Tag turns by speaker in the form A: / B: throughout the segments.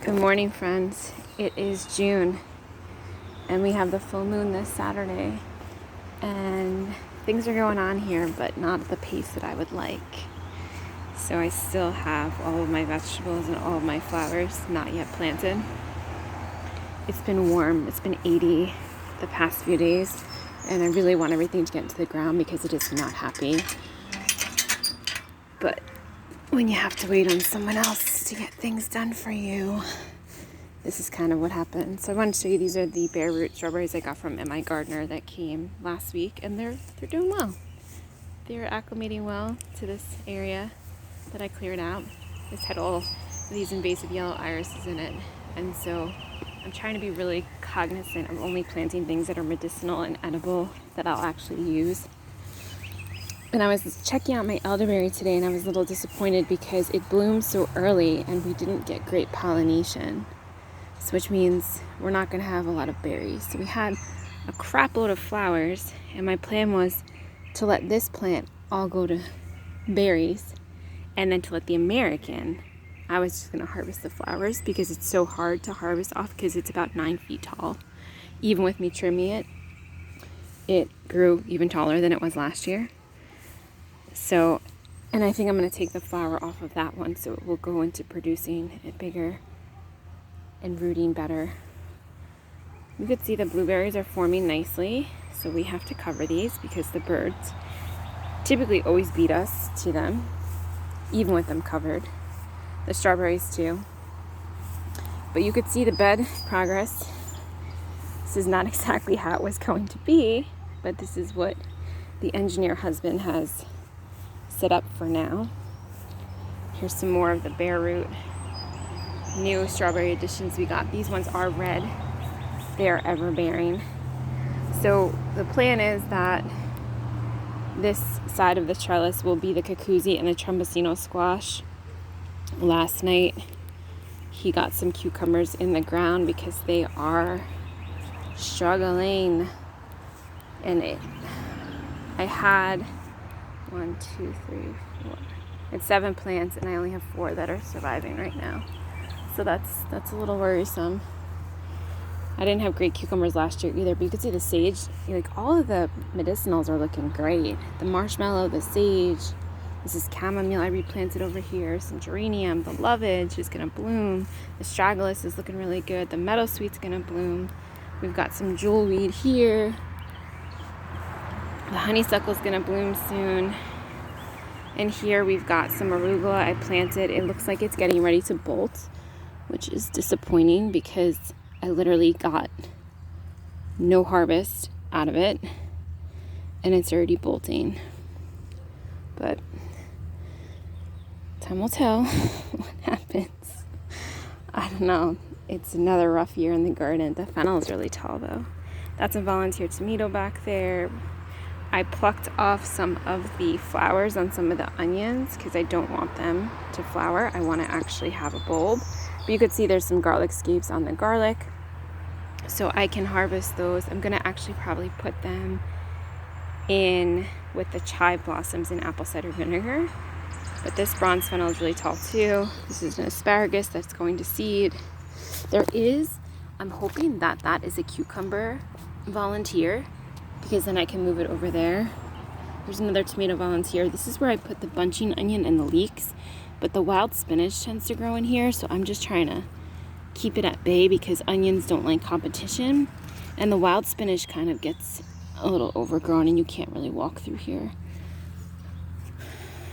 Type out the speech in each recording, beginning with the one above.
A: Good morning, friends. It is June and we have the full moon this Saturday, and things are going on here, but not at the pace that I would like. So I still have all of my vegetables and all of my flowers not yet planted. It's been warm. It's been 80 the past few days, and I really want everything to get into the ground because it is not happy. But when you have to wait on someone else to get things done for you, this is kind of what happened. So I wanted to show you, these are the bare root strawberries I got from my gardener that came last week, and they're doing well. They're acclimating well to this area that I cleared out. This had all these invasive yellow irises in it, and so I'm trying to be really cognizant of only planting things that are medicinal and edible that I'll actually use. And I was checking out my elderberry today, and I was a little disappointed because it bloomed so early and we didn't get great pollination, so which means we're not going to have a lot of berries. So we had a crap load of flowers, and my plan was to let this plant all go to berries, and then to let the American, I was just going to harvest the flowers because it's so hard to harvest off because it's about 9 feet tall. Even with me trimming it, it grew even taller than it was last year. So, and I think I'm going to take the flower off of that one so it will go into producing it bigger and rooting better. You could see the blueberries are forming nicely, so we have to cover these because the birds typically always beat us to them, even with them covered. The strawberries too. But you could see the bed progress. This is not exactly how it was going to be, but this is what the engineer husband has set up for now. Here's some more of the bare root new strawberry additions we got. These ones are red. They are ever bearing. So the plan is that this side of the trellis will be the cucuzzi and the trumbosino squash. Last night he got some cucumbers in the ground because they are struggling, and I had 1, 2, 3, 4. It's 7 plants, and I only have 4 that are surviving right now. So that's a little worrisome. I didn't have great cucumbers last year either, but you can see the sage, like all of the medicinals are looking great. The marshmallow, the sage, this is chamomile I replanted over here, some geranium, the lovage is gonna bloom, the astragalus is looking really good, the meadowsweet's gonna bloom, we've got some jewelweed here, the honeysuckle's gonna bloom soon, and here we've got some arugula I planted. It looks like it's getting ready to bolt, which is disappointing because I literally got no harvest out of it, and it's already bolting. But time will tell what happens. I don't know. It's another rough year in the garden. The fennel is really tall though. That's a volunteer tomato back there. I plucked off some of the flowers on some of the onions because I don't want them to flower. I want to actually have a bulb. But you could see there's some garlic scapes on the garlic, so I can harvest those. I'm going to actually probably put them in with the chive blossoms in apple cider vinegar. But this bronze fennel is really tall too. This is an asparagus that's going to seed. I'm hoping that is a cucumber volunteer, because then I can move it over there. There's another tomato volunteer. This is where I put the bunching onion and the leeks, but the wild spinach tends to grow in here, so I'm just trying to keep it at bay because onions don't like competition, and the wild spinach kind of gets a little overgrown and you can't really walk through here.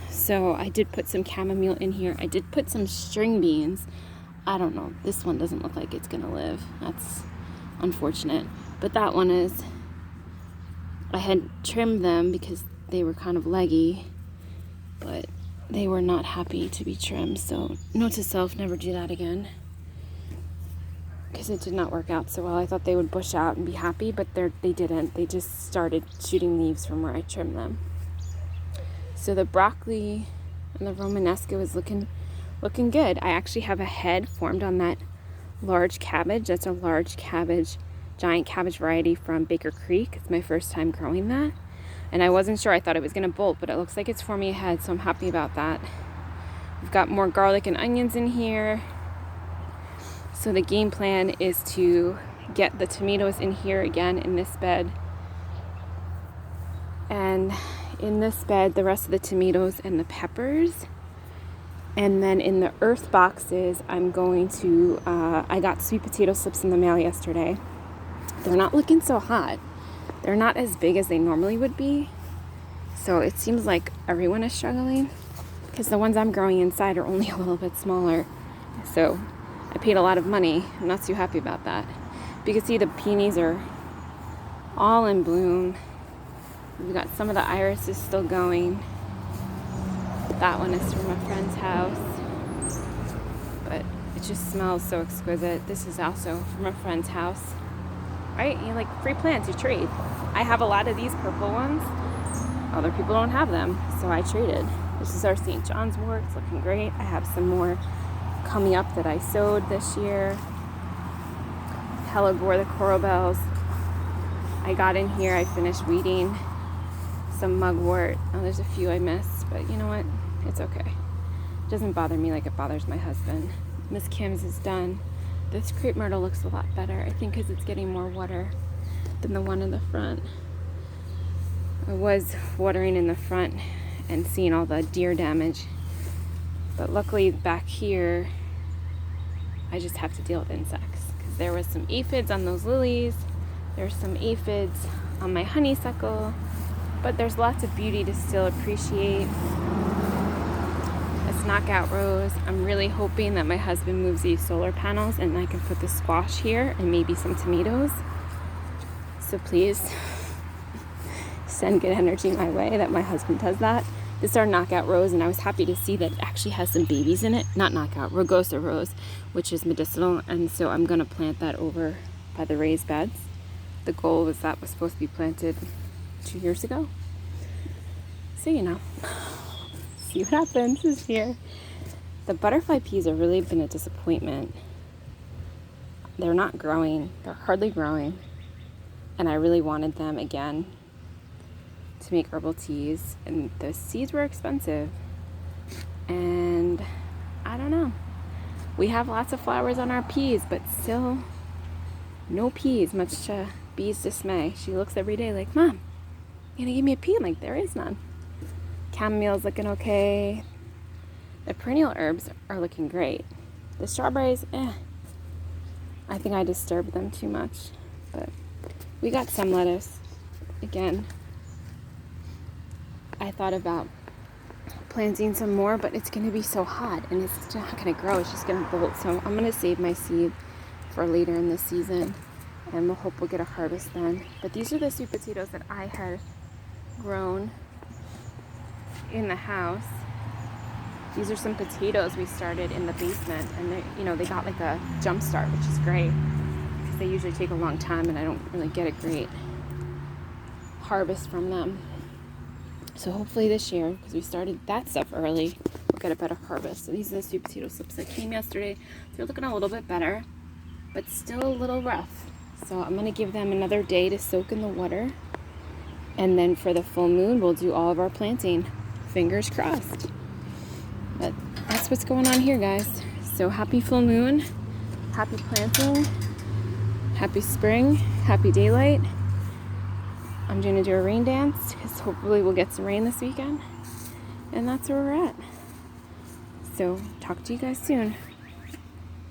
A: So I did put some chamomile in here. I did put some string beans. I don't know, this one doesn't look like it's gonna live. That's unfortunate, but that one is. I had trimmed them because they were kind of leggy, but they were not happy to be trimmed. So note to self, never do that again, because it did not work out so well. I thought they would bush out and be happy, but they didn't. They just started shooting leaves from where I trimmed them. So the broccoli and the romanesco is looking good. I actually have a head formed on that large cabbage. That's a large cabbage, giant cabbage variety from Baker Creek. It's my first time growing that, and I wasn't sure. I thought it was going to bolt, but it looks like it's forming a head, so I'm happy about that. We've got more garlic and onions in here. So the game plan is to get the tomatoes in here again in this bed. And in this bed, the rest of the tomatoes and the peppers. And then in the earth boxes, I'm going to, I got sweet potato slips in the mail yesterday. They're not looking so hot. They're not as big as they normally would be. So it seems like everyone is struggling because the ones I'm growing inside are only a little bit smaller. So I paid a lot of money. I'm not too happy about that. But you can see the peonies are all in bloom. We've got some of the irises still going. That one is from a friend's house. But it just smells so exquisite. This is also from a friend's house. Right? You like free plants, you trade. I have a lot of these purple ones. Other people don't have them, so I traded. This is our St. John's wort. It's looking great. I have some more coming up that I sowed this year. Hellebore, the coral bells. I got in here, I finished weeding some mugwort. Oh, there's a few I missed, but you know what? It's okay. It doesn't bother me like it bothers my husband. Miss Kim's is done. This crepe myrtle looks a lot better, I think because it's getting more water than the one in the front. I was watering in the front and seeing all the deer damage. But luckily back here, I just have to deal with insects. Because there was some aphids on those lilies. There's some aphids on my honeysuckle. But there's lots of beauty to still appreciate. This knockout rose. I'm really hoping that my husband moves these solar panels and I can put the squash here and maybe some tomatoes. So please send good energy my way that my husband does that. This is our knockout rose, and I was happy to see that it actually has some babies in it. Not knockout, rugosa rose, which is medicinal, and so I'm going to plant that over by the raised beds. The goal was that was supposed to be planted 2 years ago. So, you know, see what happens this year. The butterfly peas have really been a disappointment. They're not growing. They're hardly growing. And I really wanted them again to make herbal teas, and the seeds were expensive, and I don't know. We have lots of flowers on our peas, but still no peas, much to Bee's dismay. She looks every day like, Mom, you gonna give me a pea? I'm like, there is none. Chamomile's looking okay. The perennial herbs are looking great. The strawberries, I think I disturbed them too much, but we got some lettuce. Again, I thought about planting some more, but it's going to be so hot and it's not going to grow. It's just going to bolt. So I'm going to save my seed for later in the season, and we'll hope we'll get a harvest then. But these are the sweet potatoes that I had grown in the house. These are some potatoes we started in the basement, and they got like a jump start, which is great because they usually take a long time and I don't really get a great harvest from them. So hopefully this year, because we started that stuff early, we'll get a better harvest. So these are the sweet potato slips that came yesterday. They're looking a little bit better, but still a little rough. So I'm going to give them another day to soak in the water. And then for the full moon, we'll do all of our planting. Fingers crossed. But that's what's going on here, guys. So happy full moon, happy planting, happy spring, happy daylight. I'm going to do a rain dance because hopefully we'll get some rain this weekend. And that's where we're at. So talk to you guys soon.